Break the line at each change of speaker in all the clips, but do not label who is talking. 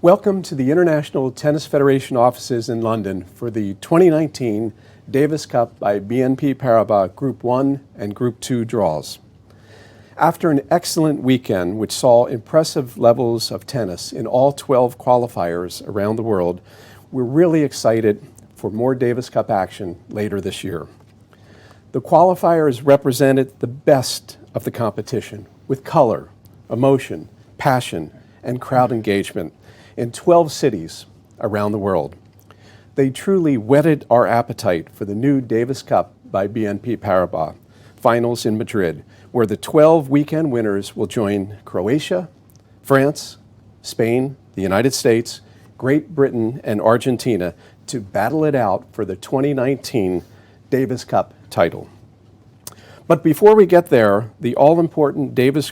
Welcome to the International Tennis Federation offices in London for the 2019 Davis Cup by BNP Paribas Group 1 and Group 2 draws. After an excellent weekend which saw impressive levels of tennis in all 12 qualifiers around the world, we're really excited for more Davis Cup action later this year. The qualifiers represented the best of the competition with color, emotion, passion, and crowd engagement in 12 cities around the world. They truly whetted our appetite for the new Davis Cup by BNP Paribas finals in Madrid, where the 12 weekend winners will join Croatia, France, Spain, the United States, Great Britain, and Argentina to battle it out for the 2019 Davis Cup title. But before we get there, the all-important Davis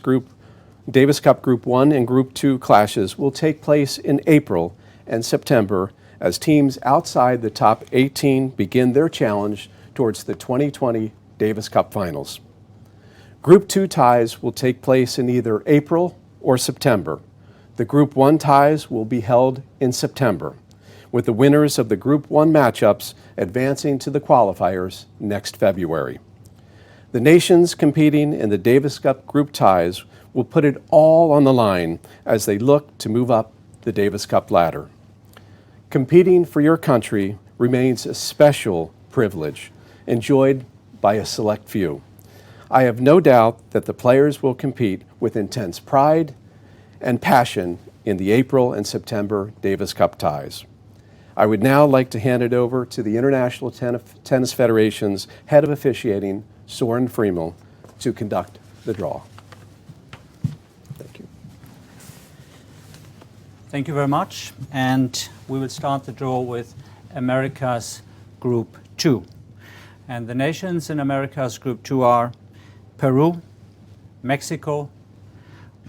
Cup Group 1 and Group 2 clashes will take place in April and September as teams outside the top 18 begin their challenge towards the 2020 Davis Cup Finals. Group 2 ties will take place in either April or September. The Group 1 ties will be held in September, with the winners of the Group 1 matchups advancing to the qualifiers next February. The nations competing in the Davis Cup Group ties will put it all on the line as they look to move up the Davis Cup ladder. Competing for your country remains a special privilege enjoyed by a select few. I have no doubt that the players will compete with intense pride and passion in the April and September Davis Cup ties. I would now like to hand it over to the International Tennis Federation's head of officiating, Soren Friemel, to conduct the draw. Thank you.
Thank you very much. And we will start the draw with America's Group 2. And the nations in America's Group 2 are Peru, Mexico,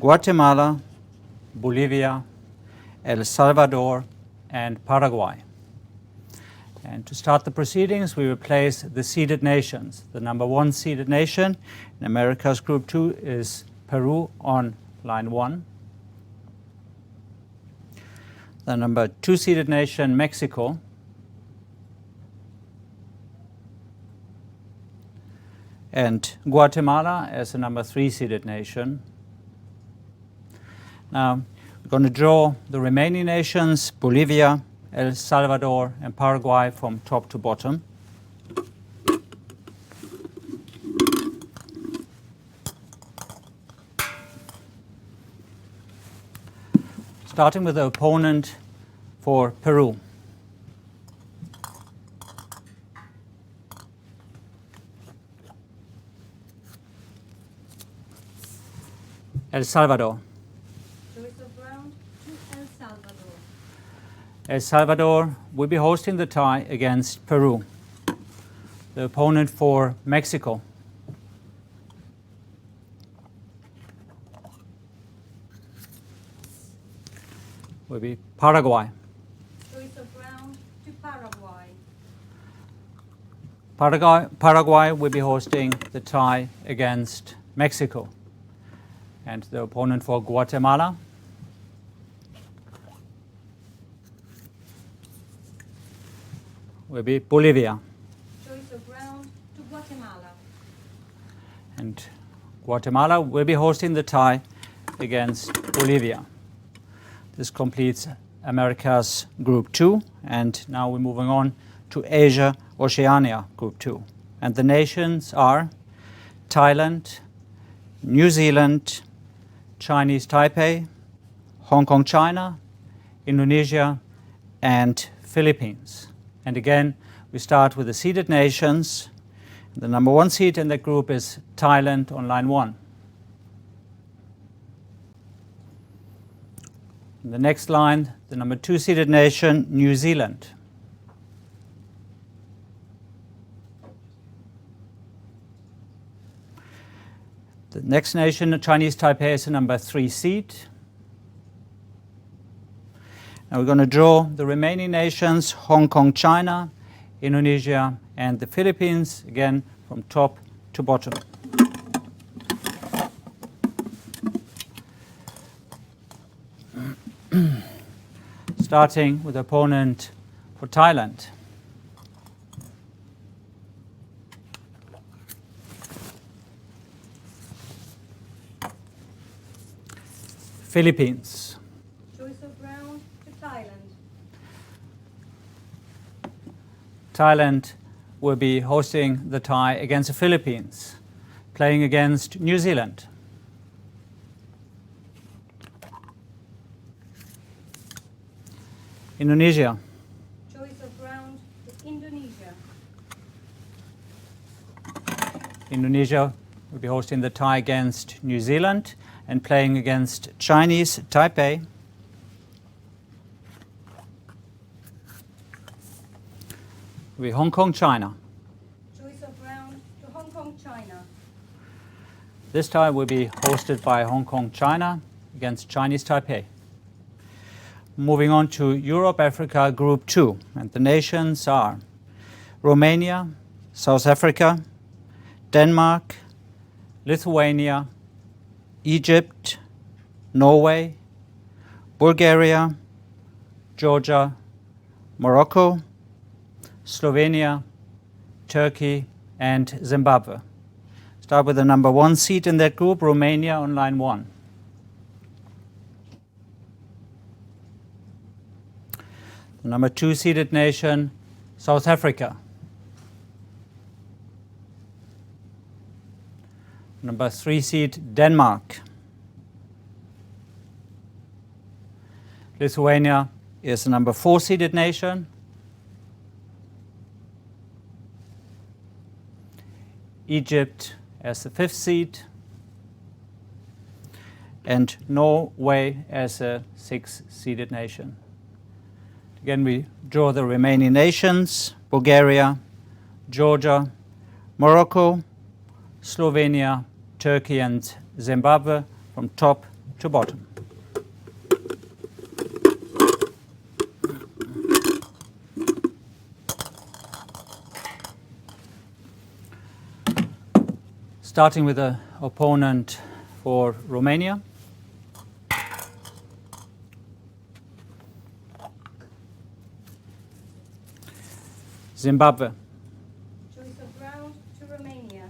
Guatemala, Bolivia, El Salvador, and Paraguay. And to start the proceedings, we will place the seeded nations. The number 1 seeded nation in America's Group 2 is Peru on line 1. The number 2 seeded nation, Mexico. And Guatemala as the number 3 seeded nation. Now, we're going to draw the remaining nations, Bolivia, El Salvador, and Paraguay from top to bottom. Starting with the opponent for Peru. El Salvador. El Salvador will be hosting the tie against Peru. The opponent for Mexico. Will be Paraguay.
Choice of ground to Paraguay.
Paraguay will be hosting the tie against Mexico. And the opponent for Guatemala. Will be Bolivia.
Choice of ground to Guatemala.
And Guatemala will be hosting the tie against Bolivia. This completes America's Group 2, and now we're moving on to Asia Oceania Group 2. And the nations are Thailand, New Zealand, Chinese Taipei, Hong Kong, China, Indonesia, and Philippines. And again, we start with the seeded nations. The number 1 seed in that group is Thailand on line 1. In the next line, the number 2 seeded nation, New Zealand. The next nation, the Chinese Taipei, is the number 3 seed. Now we're going to draw the remaining nations, Hong Kong, China, Indonesia, and the Philippines, again from top to bottom. starting with opponent for Thailand. Philippines.
Choice of ground to Thailand.
Thailand will be hosting the tie against the Philippines, playing against New Zealand. Indonesia.
Choice of ground to Indonesia.
Indonesia will be hosting the tie against New Zealand and playing against Chinese Taipei. Will be Hong Kong, China.
Choice of ground to Hong Kong, China.
This tie will be hosted by Hong Kong, China against Chinese Taipei. Moving on to Europe, Africa, Group 2. And the nations are Romania, South Africa, Denmark, Lithuania, Egypt, Norway, Bulgaria, Georgia, Morocco, Slovenia, Turkey, and Zimbabwe. Start with the number 1 seed in that group, Romania, on line 1. The number 2 seeded nation, South Africa. Number 3 seed, Denmark. Lithuania is the number 4 seeded nation. Egypt as the 5th seed. And Norway as a 6th seeded nation. Again, we draw the remaining nations: Bulgaria, Georgia, Morocco, Slovenia, Turkey, and Zimbabwe from top to bottom. Starting with the opponent for Romania. Zimbabwe.
Choice of ground to Romania.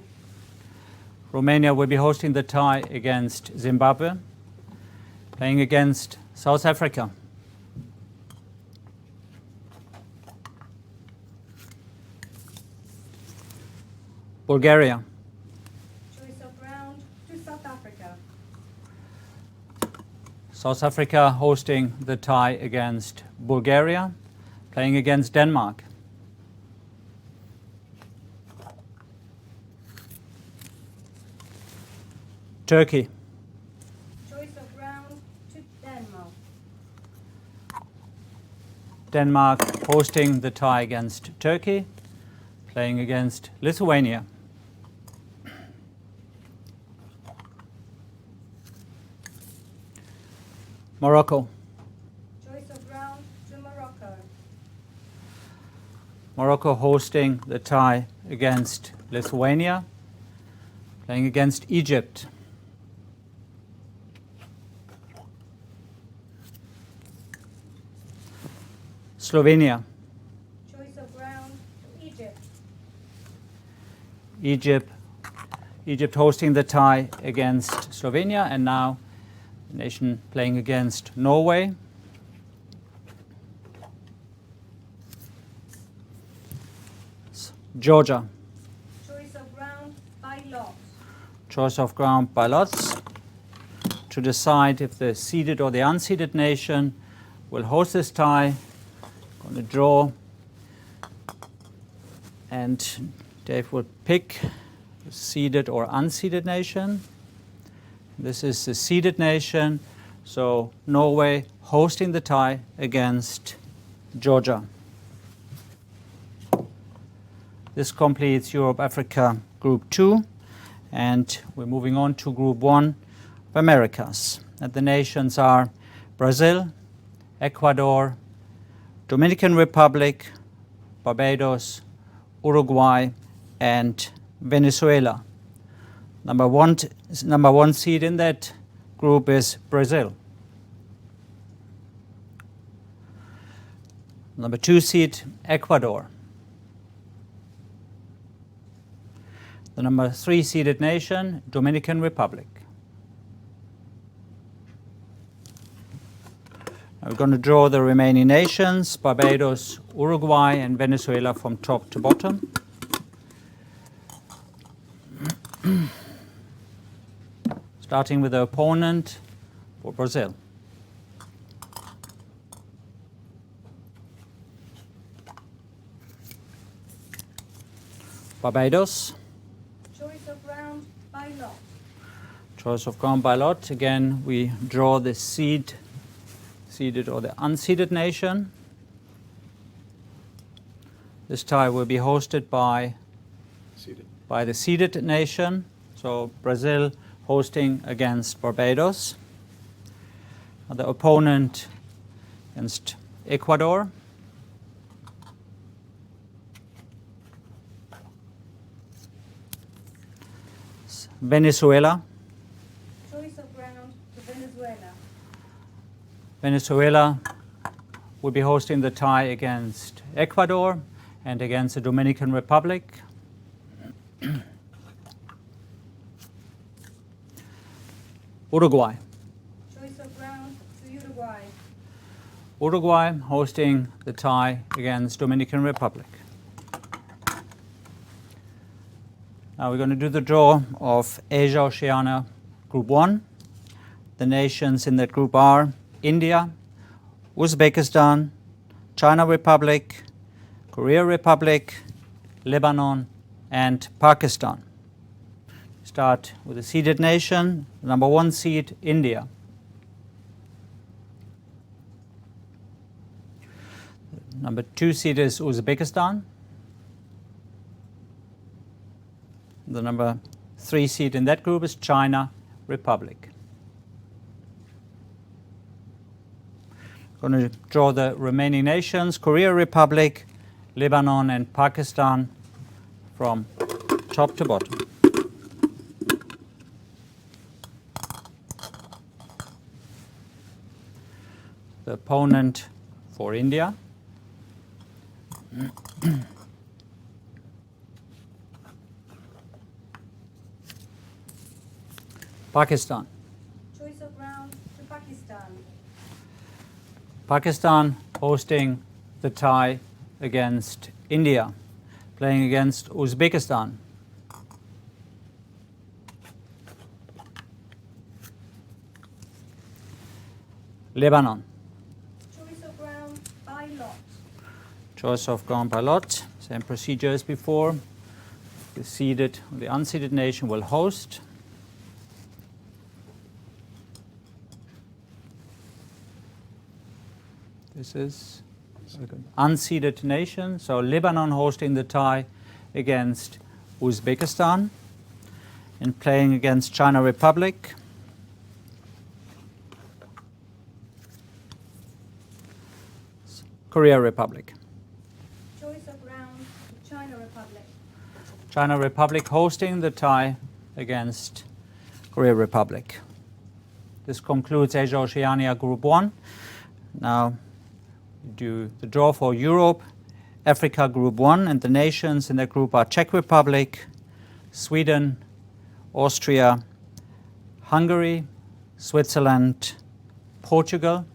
Romania will be hosting the tie against Zimbabwe, playing against South Africa. Bulgaria.
Choice of ground to South Africa.
South Africa hosting the tie against Bulgaria, playing against Denmark. Turkey.
Choice of ground to Denmark.
Denmark hosting the tie against Turkey, playing against Lithuania. Morocco.
Choice of ground to Morocco.
Morocco hosting the tie against Lithuania, playing against Egypt. Slovenia.
Choice of ground to Egypt.
Egypt hosting the tie against Slovenia, and now the nation playing against Norway. Georgia.
Choice of ground by lot.
Choice of ground by lots to decide if the seeded or the unseeded nation will host this tie. Going to draw, and Dave will pick the seeded or unseeded nation. This is the seeded nation, so Norway hosting the tie against Georgia. This completes Europe, Africa, Group 2, and we're moving on to Group 1 of Americas. And the nations are Brazil, Ecuador, Dominican Republic, Barbados, Uruguay, and Venezuela. Number one seed in that group is Brazil. Number 2 seed, Ecuador. The number 3 seeded nation, Dominican Republic. Now we're going to draw the remaining nations, Barbados, Uruguay, and Venezuela from top to bottom. Starting with the opponent for Brazil. Barbados.
Choice of round by lot.
Choice of ground by lot. Again, we draw the seeded or the unseeded nation. This tie will be hosted by the seeded nation. So Brazil hosting against Barbados. The opponent against Ecuador. Venezuela.
Choice of round to Venezuela.
Venezuela will be hosting the tie against Ecuador and against the Dominican Republic. Uruguay.
Choice of round to Uruguay.
Uruguay hosting the tie against Dominican Republic. Now we're going to do the draw of Asia Oceania Group 1. The nations in that group are India, Uzbekistan, China Republic, Korea Republic, Lebanon, and Pakistan. Start with the seeded nation, number 1 seed, India. Number 2 seed is Uzbekistan. The number 3 seed in that group is China Republic. Going to draw the remaining nations, Korea Republic, Lebanon, and Pakistan from top to bottom. The opponent for India. Pakistan.
Choice of round to Pakistan.
Pakistan hosting the tie against India, playing against Uzbekistan. Lebanon.
Choice of round by lot.
Choice of ground by lot. Same procedure as before. The unseeded nation will host. This is unseeded nation. So Lebanon hosting the tie against Uzbekistan and playing against China Republic. Korea Republic.
Choice of round to China Republic.
China Republic hosting the tie against Korea Republic. This concludes Asia Oceania Group 1. Now do the draw for Europe, Africa Group 1, and the nations in that group are Czech Republic, Sweden, Austria, Hungary, Switzerland, Portugal,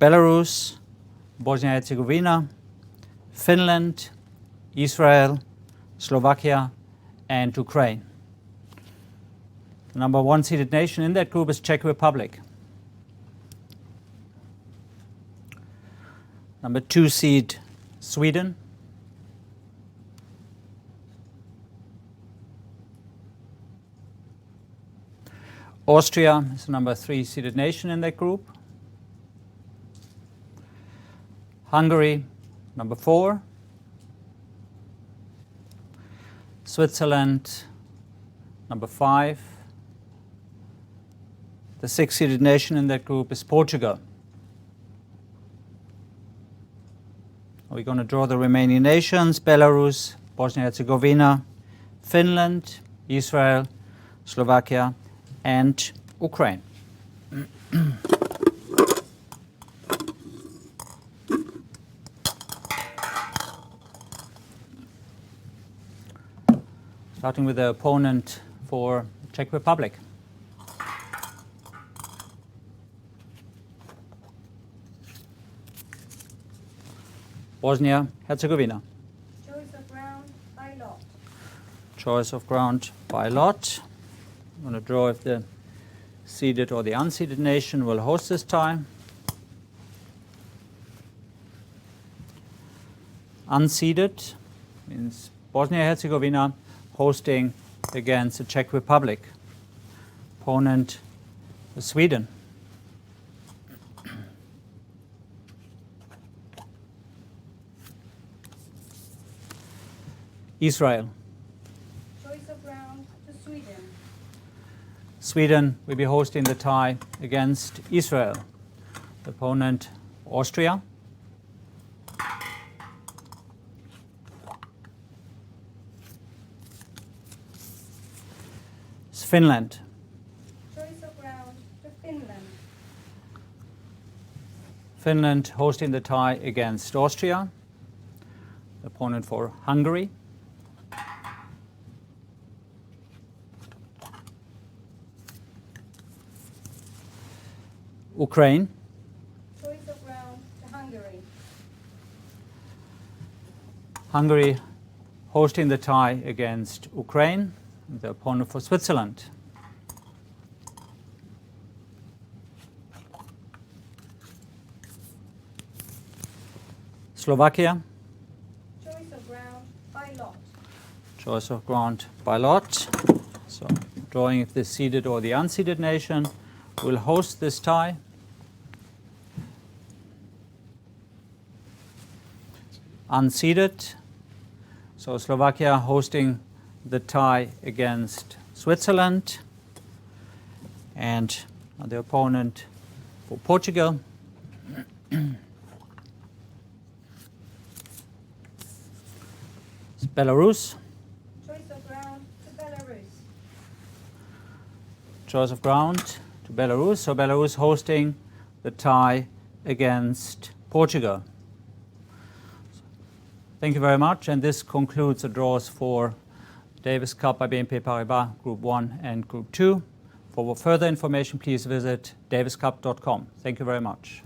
Belarus, Bosnia-Herzegovina, Finland, Israel, Slovakia, and Ukraine. The number 1 seeded nation in that group is Czech Republic. Number 2 seed, Sweden. Austria is the number 3 seeded nation in that group. Hungary, number 4. Switzerland, number 5. The 6th seeded nation in that group is Portugal. We're going to draw the remaining nations, Belarus, Bosnia-Herzegovina, Finland, Israel, Slovakia, and Ukraine. starting with the opponent for Czech Republic. Bosnia-Herzegovina.
Choice of ground by lot.
Choice of ground by lot. I'm going to draw if the seeded or the unseeded nation will host this tie. Unseeded means Bosnia-Herzegovina hosting against the Czech Republic. Opponent Sweden. Israel.
Choice of ground to Sweden.
Sweden will be hosting the tie against Israel. The opponent Austria. Finland.
Choice of ground to Finland.
Finland hosting the tie against Austria. The opponent for Hungary. Ukraine.
Choice of ground to Hungary.
Hungary hosting the tie against Ukraine. The opponent for Switzerland. Slovakia.
Choice of ground by lot.
Choice of ground by lot. So drawing if the seeded or the unseeded nation will host this tie. Unseeded. So Slovakia hosting the tie against Switzerland, and the opponent for Portugal. Belarus.
Choice of ground to Belarus.
Choice of ground to Belarus. So Belarus hosting the tie against Portugal. Thank you very much, and this concludes the draws for Davis Cup by BNP Paribas Group 1 and Group 2. For further information, please visit daviscup.com. Thank you very much.